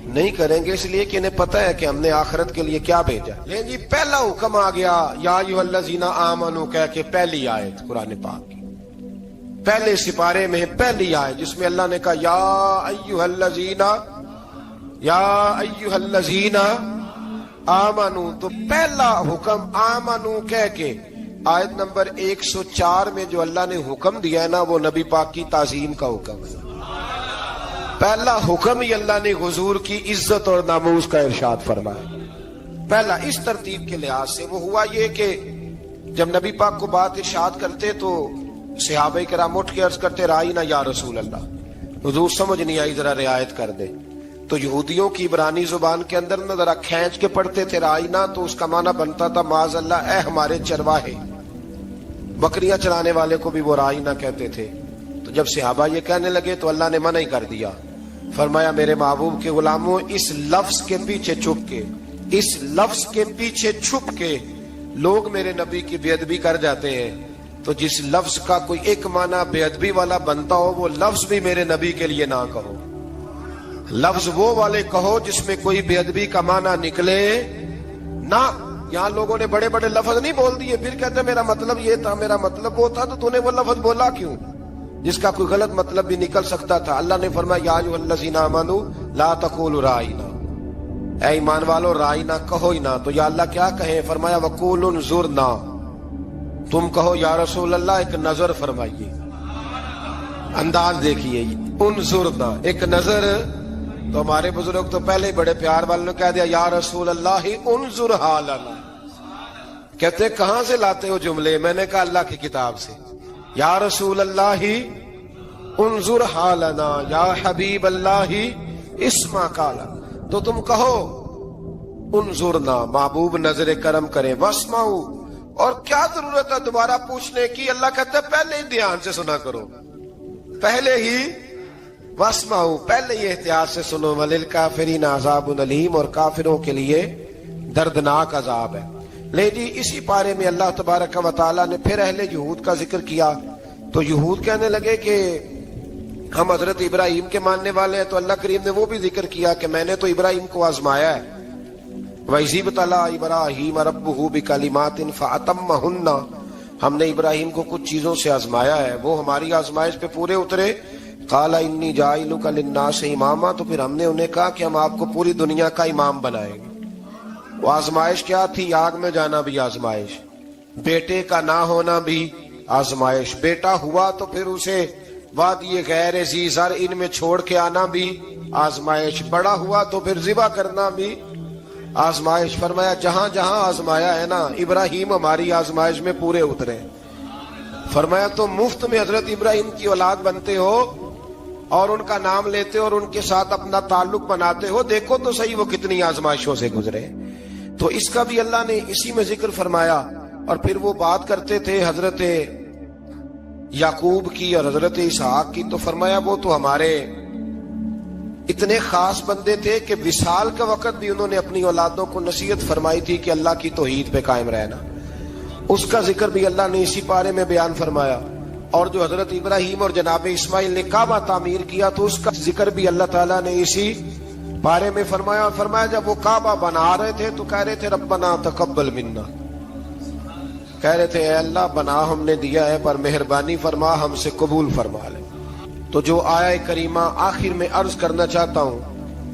نہیں کریں گے، اس لیے کہ انہیں پتہ ہے کہ ہم نے آخرت کے لیے کیا بھیجا۔ لیکن جی پہلا حکم آ گیا یا ایھا الذین آمنوا کہہ کے، پہلی آیت قرآن پاک کی پہلے سپارے میں پہلی آیت جس میں اللہ نے کہا یا ایھا الذین آمنوا، تو پہلا حکم آمنوا کہہ کے آیت نمبر 104 میں جو اللہ نے حکم دیا ہے نا وہ نبی پاک کی تعظیم کا حکم ہے۔ پہلا حکم ہی اللہ نے حضور کی عزت اور ناموس کا ارشاد فرمایا۔ پہلا اس ترتیب کے لحاظ سے وہ ہوا یہ کہ جب نبی پاک کو بات ارشاد کرتے تو صحابہ کرام اٹھ کے عرض کرتے رائینا یا رسول اللہ، حضور سمجھ نہیں آئی ذرا رعایت کر دے۔ تو یہودیوں کی عبرانی زبان کے اندر نہ ذرا کھینچ کے پڑھتے تھے رائینا، تو اس کا معنی بنتا تھا معاذ اللہ اے ہمارے چرواہے، بکریاں چرانے والے کو بھی وہ رائینا کہتے تھے۔ تو جب صحابہ یہ کہنے لگے تو اللہ نے منع ہی کر دیا، فرمایا میرے محبوب کے غلاموں اس لفظ کے پیچھے چھپ کے، اس لفظ کے پیچھے چھپ کے لوگ میرے نبی کی بے ادبی کر جاتے ہیں، تو جس لفظ کا کوئی ایک معنی بے ادبی والا بنتا ہو وہ لفظ بھی میرے نبی کے لیے نہ کہو، لفظ وہ والے کہو جس میں کوئی بے ادبی کا معنی نکلے نہ۔ یہاں لوگوں نے بڑے بڑے لفظ نہیں بول دیے، پھر کہتے میرا مطلب یہ تھا، میرا مطلب وہ تھا، تو تو نے وہ لفظ بولا کیوں جس کا کوئی غلط مطلب بھی نکل سکتا تھا۔ اللہ نے فرمایا یا ایھا الذین آمنوا لا تقولوا رائینا، اے ایمان والو رائینا کہو ہی نہ۔ تو یا اللہ کیا کہیں؟ فرمایا وقولوا انظرنا، تم کہو یا رسول اللہ ایک نظر فرمائیے، انداز دیکھیے، انظرنا ایک نظر۔ تو ہمارے بزرگ تو پہلے ہی بڑے پیار والوں نے کہہ دیا یا رسول اللہ انظر حالنا، کہتے کہاں سے لاتے ہو جملے؟ میں نے کہا اللہ کی کتاب سے، یا رسول اللہ انظر حالنا یا حبیب اللہ اسمع قالا، تو تم کہو انظرنا محبوب نظر کرم کرے، واسمعوا، اور کیا ضرورت ہے دوبارہ پوچھنے کی؟ اللہ کہتے پہلے ہی دھیان سے سنا کرو، پہلے ہی واسمعوا، پہلے ہی احتیاط سے سنو، وللکافرین عذاب علیم، اور کافروں کے لیے دردناک عذاب ہے۔ لے جی اسی پارے میں اللہ تبارک و تعالیٰ نے پھر اہل یہود کا ذکر کیا، تو یہود کہنے لگے کہ ہم حضرت ابراہیم کے ماننے والے ہیں، تو اللہ کریم نے وہ بھی ذکر کیا کہ میں نے تو ابراہیم کو آزمایا ہے، وَإِذِ ابْتَلَىٰ إِبْرَاهِيمَ رَبُّهُ بِكَلِمَاتٍ فَأَتَمَّهُنَّ، ہم نے ابراہیم کو کچھ چیزوں سے آزمایا ہے، وہ ہماری آزمائش پہ پورے اترے۔ قَالَ إِنِّي جَاعِلُكَ لِلنَّاسِ إِمَامًا، تو پھر ہم نے انہیں کہا کہ ہم آپ کو پوری دنیا کا امام بنائیں گے۔ وہ آزمائش کیا تھی؟ آگ میں جانا بھی آزمائش، بیٹے کا نہ ہونا بھی آزمائش، بیٹا ہوا تو پھر اسے وادی غیر ذی زرع ان میں چھوڑ کے آنا بھی آزمائش، بڑا ہوا تو پھر ذبح کرنا بھی آزمائش۔ فرمایا جہاں جہاں آزمایا ہے نا ابراہیم ہماری آزمائش میں پورے اترے۔ فرمایا تو مفت میں حضرت ابراہیم کی اولاد بنتے ہو اور ان کا نام لیتے ہو اور ان کے ساتھ اپنا تعلق بناتے ہو، دیکھو تو صحیح وہ کتنی آزمائشوں سے گزرے۔ تو اس کا بھی اللہ نے اسی میں ذکر فرمایا۔ اور پھر وہ بات کرتے تھے حضرت یعقوب کی اور حضرت اسحاق کی، تو فرمایا وہ تو ہمارے اتنے خاص بندے تھے کہ وصال کا وقت بھی انہوں نے اپنی اولادوں کو نصیحت فرمائی تھی کہ اللہ کی توحید پہ قائم رہنا، اس کا ذکر بھی اللہ نے اسی پارے میں بیان فرمایا۔ اور جو حضرت ابراہیم اور جناب اسماعیل نے کعبہ تعمیر کیا تو اس کا ذکر بھی اللہ تعالیٰ نے اسی بارے میں فرمایا۔ فرمایا جب وہ کعبہ بنا رہے تھے تو کہہ رہے تھے ربنا تقبل منا، کہہ رہے تھے اے اللہ بنا ہم نے دیا ہے پر مہربانی فرما ہم سے قبول فرما لے۔ تو جو آیہ کریمہ آخر میں عرض کرنا چاہتا ہوں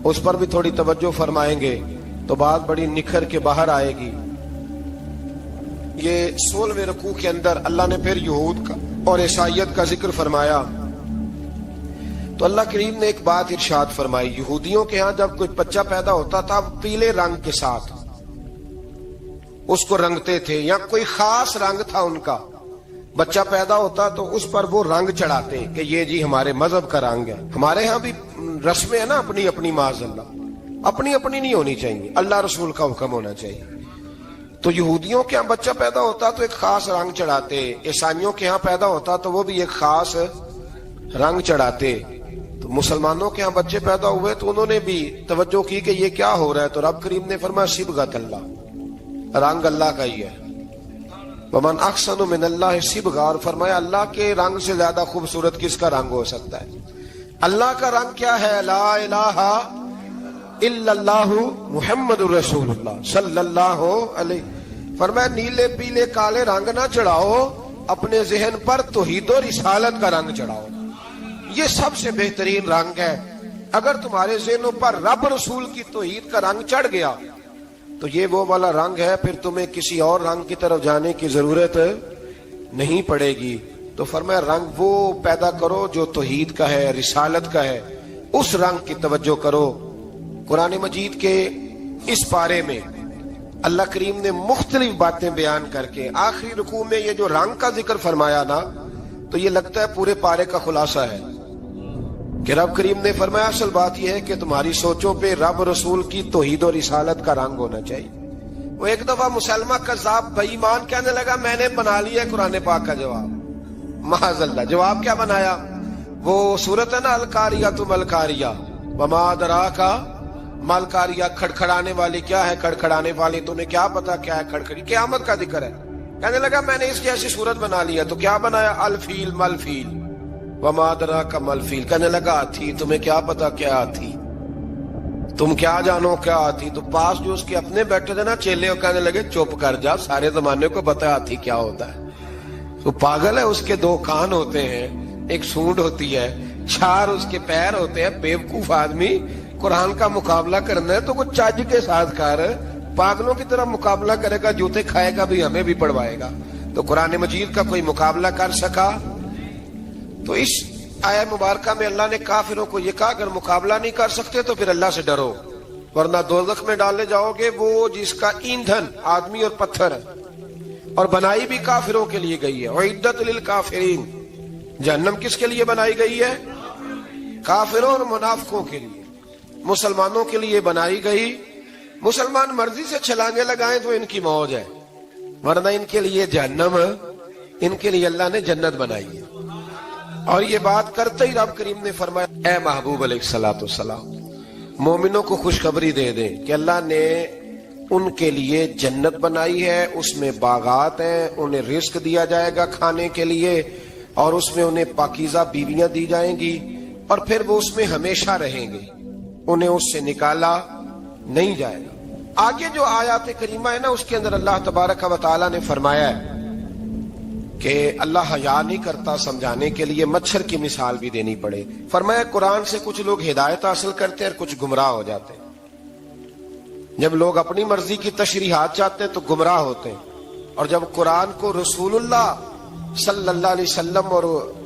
اس پر بھی تھوڑی توجہ فرمائیں گے تو بات بڑی نکھر کے باہر آئے گی۔ یہ 16ویں رکوع کے اندر اللہ نے پھر یہود کا اور عیسائیت کا ذکر فرمایا تو اللہ کریم نے ایک بات ارشاد فرمائی، یہودیوں کے ہاں جب کوئی بچہ پیدا ہوتا تھا پیلے رنگ کے ساتھ اس کو رنگتے تھے، یا کوئی خاص رنگ تھا ان کا، بچہ پیدا ہوتا تو اس پر وہ رنگ چڑھاتے کہ یہ جی ہمارے مذہب کا رنگ ہے۔ ہمارے ہاں بھی رسمیں ہیں نا اپنی اپنی، معاذ اللہ اپنی اپنی نہیں ہونی چاہیے، اللہ رسول کا حکم ہونا چاہیے۔ تو یہودیوں کے ہاں بچہ پیدا ہوتا تو ایک خاص رنگ چڑھاتے، عیسائیوں کے ہاں پیدا ہوتا تو وہ بھی ایک خاص رنگ چڑھاتے۔ تو مسلمانوں کے ہاں بچے پیدا ہوئے تو انہوں نے بھی توجہ کی کہ یہ کیا ہو رہا ہے، تو رب کریم نے فرمایا صبغۃ اللہ، رنگ اللہ کا ہی ہے، ومن احسن من اللہ صبغا، اور فرمایا اللہ کے رنگ سے زیادہ خوبصورت کس کا رنگ ہو سکتا ہے؟ اللہ کا رنگ کیا ہے؟ لا الہ الا اللہ محمد الرسول اللہ صلی اللہ علیہ، فرمایا نیلے پیلے کالے رنگ نہ چڑھاؤ، اپنے ذہن پر توحید و رسالت کا رنگ چڑھاؤ، یہ سب سے بہترین رنگ ہے۔ اگر تمہارے ذہنوں پر رب رسول کی توحید کا رنگ چڑھ گیا تو یہ وہ والا رنگ ہے، پھر تمہیں کسی اور رنگ کی طرف جانے کی ضرورت نہیں پڑے گی۔ تو فرمایا رنگ وہ پیدا کرو جو توحید کا ہے، رسالت کا ہے، اس رنگ کی توجہ کرو۔ قرآن مجید کے اس پارے میں اللہ کریم نے مختلف باتیں بیان کر کے آخری رکوع میں یہ جو رنگ کا ذکر فرمایا نا، تو یہ لگتا ہے پورے پارے کا خلاصہ ہے کہ رب کریم نے فرمایا اصل بات یہ ہے کہ تمہاری سوچوں پہ رب رسول کی توحید و رسالت کا رنگ ہونا چاہیے۔ وہ ایک دفعہ مسلمہ کذاب بے ایمان کہنے لگا میں نے بنا لیا قرآن پاک کا جواب، معاذ اللہ۔ جواب کیا بنایا؟ وہ سورت ہے نا القاریۃ ما القاریۃ وما ادراک ما القاریۃ، کھڑکھڑانے والی کیا ہے؟ کھڑکھڑانے والی تمہیں کیا پتا کیا ہے؟ کھڑکھڑی قیامت کا ذکر ہے۔ کہنے لگا میں نے اس کی ایسی صورت بنا لیا، تو کیا بنایا؟ الفیل ملفیل وما ادراک ما الفیل، کہنے لگا ہاتھی، تمہیں کیا پتا کیا ہاتھی؟ تم کیا جانو کیا ہاتھی؟ تو پاس جو اس کے اپنے بیٹھے تھے نا چیلے، کہنے لگے چپ کر جا، سارے زمانے کو پتا ہاتھی کیا ہوتا ہے۔ تو پاگل ہے، اس کے دو کان ہوتے ہیں، ایک سونڈ ہوتی ہے، چار اس کے پیر ہوتے ہیں۔ بیوقوف آدمی قرآن کا مقابلہ کرنا ہے تو کچھ چاج کے ساتھ کر، پاگلوں کی طرح مقابلہ کرے گا، جوتے کھائے گا بھی، ہمیں بھی پڑھوائے گا۔ تو قرآن مجید کا کوئی مقابلہ کر سکا؟ تو اس آیہ مبارکہ میں اللہ نے کافروں کو یہ کہا اگر مقابلہ نہیں کر سکتے تو پھر اللہ سے ڈرو، ورنہ دوزخ میں ڈالے جاؤ گے، وہ جس کا ایندھن آدمی اور پتھر ہے، اور بنائی بھی کافروں کے لیے گئی ہے۔ اعدت للکافرین، جہنم کس کے لیے بنائی گئی ہے؟ کافروں اور منافقوں کے لیے۔ مسلمانوں کے لیے بنائی گئی، مسلمان مرضی سے چھلانگے لگائیں تو ان کی موج ہے، ورنہ ان کے لیے جہنم، ان کے لیے اللہ نے جنت بنائی ہے۔ اور یہ بات کرتے ہی رب کریم نے فرمایا اے محبوب علیہ الصلوۃ والسلام، مومنوں کو خوشخبری دے دیں کہ اللہ نے ان کے لیے جنت بنائی ہے، اس میں باغات ہیں، انہیں رزق دیا جائے گا کھانے کے لیے، اور اس میں انہیں پاکیزہ بیویاں دی جائیں گی، اور پھر وہ اس میں ہمیشہ رہیں گے، انہیں اس سے نکالا نہیں جائے گا۔ آگے جو آیات کریمہ ہے نا، اس کے اندر اللہ تبارک و تعالیٰ نے فرمایا ہے کہ اللہ حیا نہیں کرتا سمجھانے کے لیے مچھر کی مثال بھی دینی پڑے۔ فرمایا قرآن سے کچھ لوگ ہدایت حاصل کرتے ہیں اور کچھ گمراہ ہو جاتے ہیں۔ جب لوگ اپنی مرضی کی تشریحات چاہتے ہیں تو گمراہ ہوتے ہیں، اور جب قرآن کو رسول اللہ صلی اللہ علیہ وسلم اور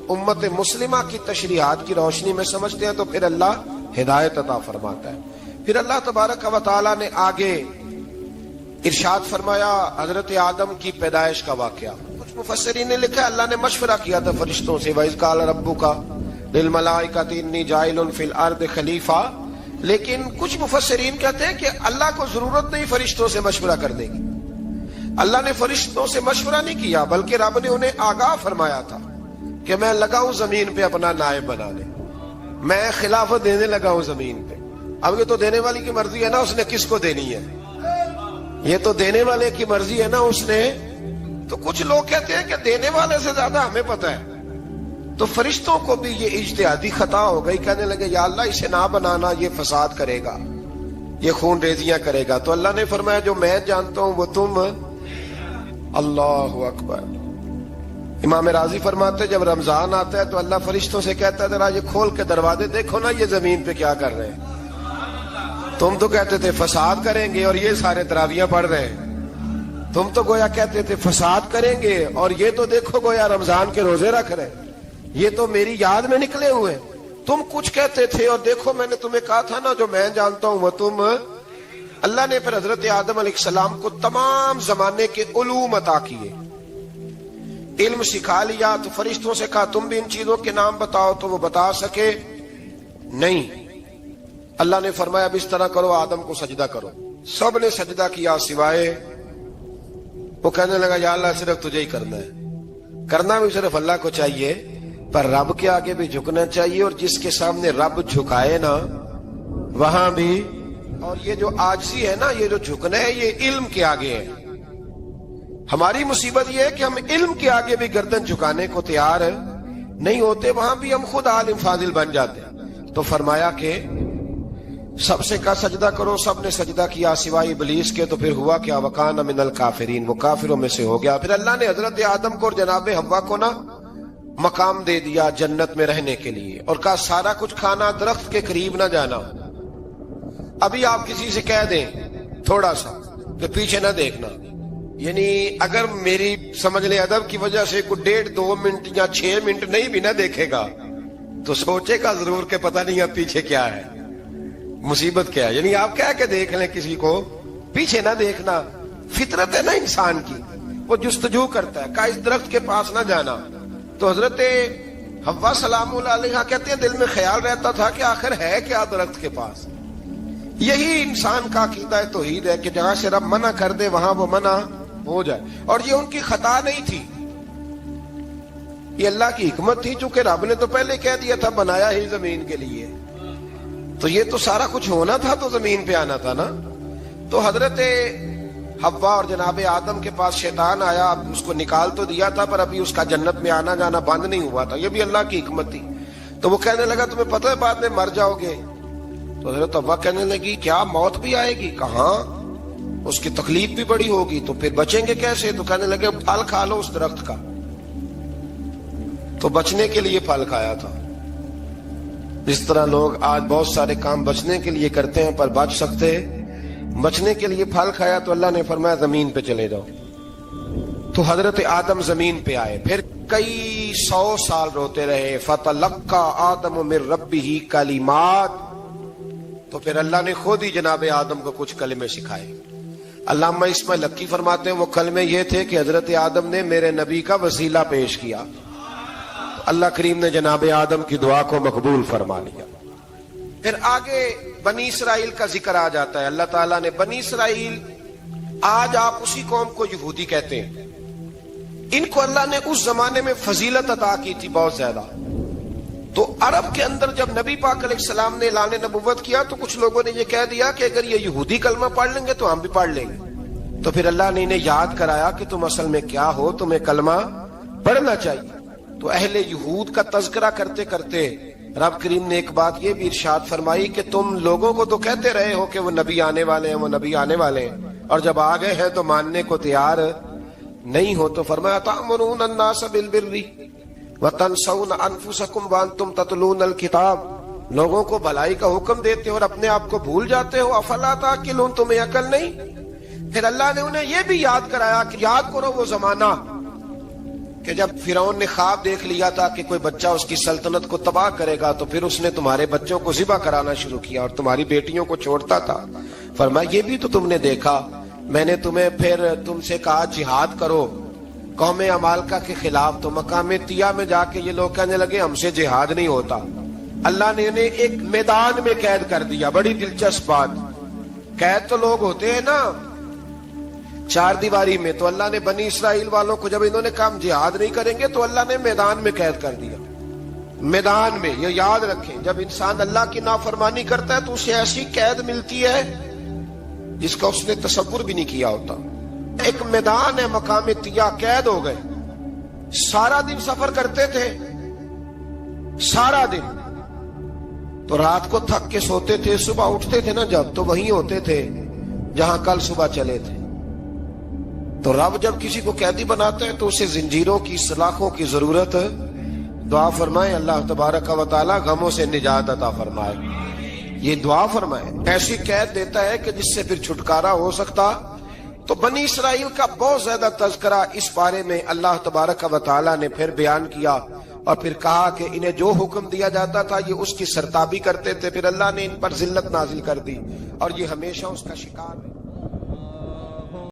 امت مسلمہ کی تشریحات کی روشنی میں سمجھتے ہیں تو پھر اللہ ہدایت عطا فرماتا ہے۔ پھر اللہ تبارک و تعالیٰ نے آگے ارشاد فرمایا حضرت آدم کی پیدائش کا واقعہ۔ کچھ مفسرین نے لکھا اللہ نے مشورہ کیا تھا فرشتوں سے، وَإِذْ قَالَ رَبُّكَ لِلْمَلَائِكَةِ إِنِّي جَاعِلٌ فِي الْأَرْضِ خَلِيفَةً، لیکن کچھ مفسرین کہتے ہیں کہ اللہ کو ضرورت نہیں فرشتوں سے مشورہ کرنے کی، اللہ نے فرشتوں سے مشورہ نہیں کیا، بلکہ رب نے انہیں آگاہ فرمایا تھا کہ میں لگا ہوں زمین پہ اپنا نائب بنانے، میں خلافت دینے لگا ہوں زمین پہ۔ اب یہ تو دینے والی کی مرضی ہے نا اس نے کس کو دینی ہے، یہ تو دینے والے کی مرضی ہے نا اس نے۔ تو کچھ لوگ کہتے ہیں کہ دینے والے سے زیادہ ہمیں پتہ ہے، تو فرشتوں کو بھی یہ اجتہادی خطا ہو گئی، کہنے لگے یا اللہ اسے نہ بنانا، یہ فساد کرے گا، یہ خون ریزیاں کرے گا۔ تو اللہ نے فرمایا جو میں جانتا ہوں وہ تم، اللہ اکبر۔ امام راضی فرماتے جب رمضان آتا ہے تو اللہ فرشتوں سے کہتا ہے ذرا یہ کھول کے دروازے دیکھو نا یہ زمین پہ کیا کر رہے ہیں، تم تو کہتے تھے فساد کریں گے اور یہ سارے تراویحیں پڑھ رہے ہیں، تم تو گویا کہتے تھے فساد کریں گے اور یہ تو دیکھو گویا رمضان کے روزے رکھ رہے ہیں، یہ تو میری یاد میں نکلے ہوئے، تم کچھ کہتے تھے اور دیکھو میں نے تمہیں کہا تھا نا جو میں جانتا ہوں وہ تم۔ اللہ نے پھر حضرت آدم علیہ السلام کو تمام زمانے کے علوم عطا کیے، علم سکھا لیا۔ تو فرشتوں سے کہا تم بھی ان چیزوں کے نام بتاؤ، تو وہ بتا سکے نہیں۔ اللہ نے فرمایا اب اس طرح کرو آدم کو سجدہ کرو، سب نے سجدہ کیا سوائے، وہ کہنے لگا یا اللہ صرف تجھے ہی کرنا ہے، کرنا بھی صرف اللہ کو چاہیے، پر رب کے آگے بھی جھکنا چاہیے، اور جس کے سامنے رب جھکائے نا وہاں بھی۔ اور یہ جو عاجزی ہے نا، یہ جو جھکنا ہے یہ علم کے آگے ہے، ہماری مصیبت یہ ہے کہ ہم علم کے آگے بھی گردن جھکانے کو تیار نہیں ہوتے، وہاں بھی ہم خود عالم فاضل بن جاتے ہیں۔ تو فرمایا کہ سب سے کہا سجدہ کرو، سب نے سجدہ کیا سوائے ابلیس کے، تو پھر ہوا کیا؟ وَكَانَ مِنَ الْكَافِرِينَ، وہ کافروں میں سے ہو گیا۔ پھر اللہ نے حضرت آدم کو اور جناب حوا کو نا مقام دے دیا جنت میں رہنے کے لیے، اور کہا سارا کچھ کھانا، درخت کے قریب نہ جانا۔ ابھی آپ کسی سے کہہ دیں تھوڑا سا کہ پیچھے نہ دیکھنا، یعنی اگر میری سمجھ لے ادب کی وجہ سے کوئی 1.5-2 منٹ یا 6 منٹ نہیں بھی نہ دیکھے گا تو سوچے گا ضرور کہ پتہ نہیں اب پیچھے کیا ہے، مصیبت کیا ہے۔ یعنی آپ کہہ کے دیکھ لیں کسی کو، پیچھے نہ دیکھنا فطرت ہے نا انسان کی، وہ جستجو کرتا ہے، کہا اس درخت کے پاس نہ جانا۔ تو حضرت حوا سلام اللہ علیہا کہتے ہیں دل میں خیال رہتا تھا کہ آخر ہے کیا درخت کے پاس۔ یہی انسان کا عقیدہ توحید ہے کہ جہاں سے رب منع کر دے وہاں وہ منع ہو جائے، اور یہ ان کی خطا نہیں تھی، یہ اللہ کی حکمت تھی، چونکہ رب نے تو پہلے کہہ دیا تھا بنایا ہی زمین کے لیے، تو یہ تو سارا کچھ ہونا تھا تو زمین پہ آنا تھا نا۔ تو حضرت حوا اور جناب آدم کے پاس شیطان آیا، اب اس کو نکال تو دیا تھا پر ابھی اس کا جنت میں آنا جانا بند نہیں ہوا تھا، یہ بھی اللہ کی حکمت تھی۔ تو وہ کہنے لگا تمہیں پتہ ہے بعد میں مر جاؤ گے؟ تو حضرت حوا کہنے لگی کیا موت بھی آئے گی؟ کہاں، اس کی تکلیف بھی بڑی ہوگی، تو پھر بچیں گے کیسے؟ تو کہنے لگے پھل کھا لو اس درخت کا۔ تو بچنے کے لیے پھل کھایا تھا، جس طرح لوگ آج بہت سارے کام بچنے کے لیے کرتے ہیں پر بچ سکتے، بچنے کے لیے پھل کھایا تو اللہ نے فرمایا زمین پہ چلے جاؤ۔ تو حضرت آدم زمین پہ آئے، پھر کئی 100 سال روتے رہے۔ فَتَلَقَّى آدَمُ مِن رَبِّهِ کَلِمَاتٍ، تو پھر اللہ نے خود ہی جناب آدم کو کچھ کلمے سکھائے۔ علامہ اسماعیل لکی فرماتے ہیں وہ کلمے یہ تھے کہ حضرت آدم نے میرے نبی کا وسیلہ پیش کیا، اللہ کریم نے جناب آدم کی دعا کو مقبول فرما لیا۔ پھر آگے بنی اسرائیل کا ذکر آ جاتا ہے۔ اللہ تعالیٰ نے بنی اسرائیل، آج آپ اسی قوم کو یہودی کہتے ہیں، ان کو اللہ نے اس زمانے میں فضیلت عطا کی تھی بہت زیادہ۔ تو عرب کے اندر جب نبی پاک علیہ السلام نے اعلان نبوت کیا تو کچھ لوگوں نے یہ کہہ دیا کہ اگر یہ یہودی کلمہ پڑھ لیں گے تو ہم بھی پڑھ لیں گے۔ تو پھر اللہ نے انہیں یاد کرایا کہ تم اصل میں کیا ہو، تمہیں کلمہ پڑھنا چاہیے۔ تو اہل یہود کا تذکرہ کرتے کرتے رب کریم نے ایک بات یہ بھی ارشاد فرمائی کہ تم لوگوں کو تو کہتے رہے ہو کہ وہ نبی آنے والے ہیں، وہ نبی آنے والے ہیں، اور جب آ گئے ہیں تو ماننے کو تیار نہیں ہو۔ تو فرمایا تأمرون الناس بالبر وتنسون انفسکم وانتم تتلون الکتاب، لوگوں کو بھلائی کا حکم دیتے ہو اور اپنے آپ کو بھول جاتے ہو، افلا تعقلون، تمہیں عقل نہیں؟ پھر اللہ نے انہیں یہ بھی یاد کرایا کہ یاد کرو وہ زمانہ کہ جب فرعون نے خواب دیکھ لیا تھا کہ کوئی بچہ اس کی سلطنت کو تباہ کرے گا، تو پھر اس نے تمہارے بچوں کو ذبح کرانا شروع کیا اور تمہاری بیٹیوں کو چھوڑتا تھا۔ فرمایا یہ بھی تو تم نے دیکھا، میں نے تمہیں پھر تم سے کہا جہاد کرو قوم عمالقہ کے خلاف، تو مقام طیہ میں جا کے یہ لوگ کہنے لگے ہم سے جہاد نہیں ہوتا۔ اللہ نے انہیں ایک میدان میں قید کر دیا۔ بڑی دلچسپ بات، قید تو لوگ ہوتے ہیں نا چار دیواری میں، تو اللہ نے بنی اسرائیل والوں کو جب انہوں نے کہا جہاد نہیں کریں گے تو اللہ نے میدان میں قید کر دیا۔ میدان میں، یہ یاد رکھیں، جب انسان اللہ کی نافرمانی کرتا ہے تو اسے ایسی قید ملتی ہے جس کا اس نے تصور بھی نہیں کیا ہوتا۔ ایک میدان ہے مقام طیہ، قید ہو گئے، سارا دن سفر کرتے تھے، سارا دن، تو رات کو تھک کے سوتے تھے، صبح اٹھتے تھے نا جب، تو وہیں ہوتے تھے جہاں کل صبح چلے تھے۔ تو رب جب کسی کو قیدی بناتا ہے تو اسے زنجیروں کی، سلاخوں کی ضرورت، دعا فرمائے اللہ تبارک و تعالی غموں سے نجات عطا فرمائے، یہ دعا فرمائے۔ ایسی قید دیتا ہے کہ جس سے پھر چھٹکارا ہو سکتا۔ تو بنی اسرائیل کا بہت زیادہ تذکرہ اس بارے میں اللہ تبارک و تعالی نے پھر بیان کیا، اور پھر کہا کہ انہیں جو حکم دیا جاتا تھا یہ اس کی سرتابی کرتے تھے، پھر اللہ نے ان پر ذلت نازل کر دی اور یہ ہمیشہ اس کا شکار ہے۔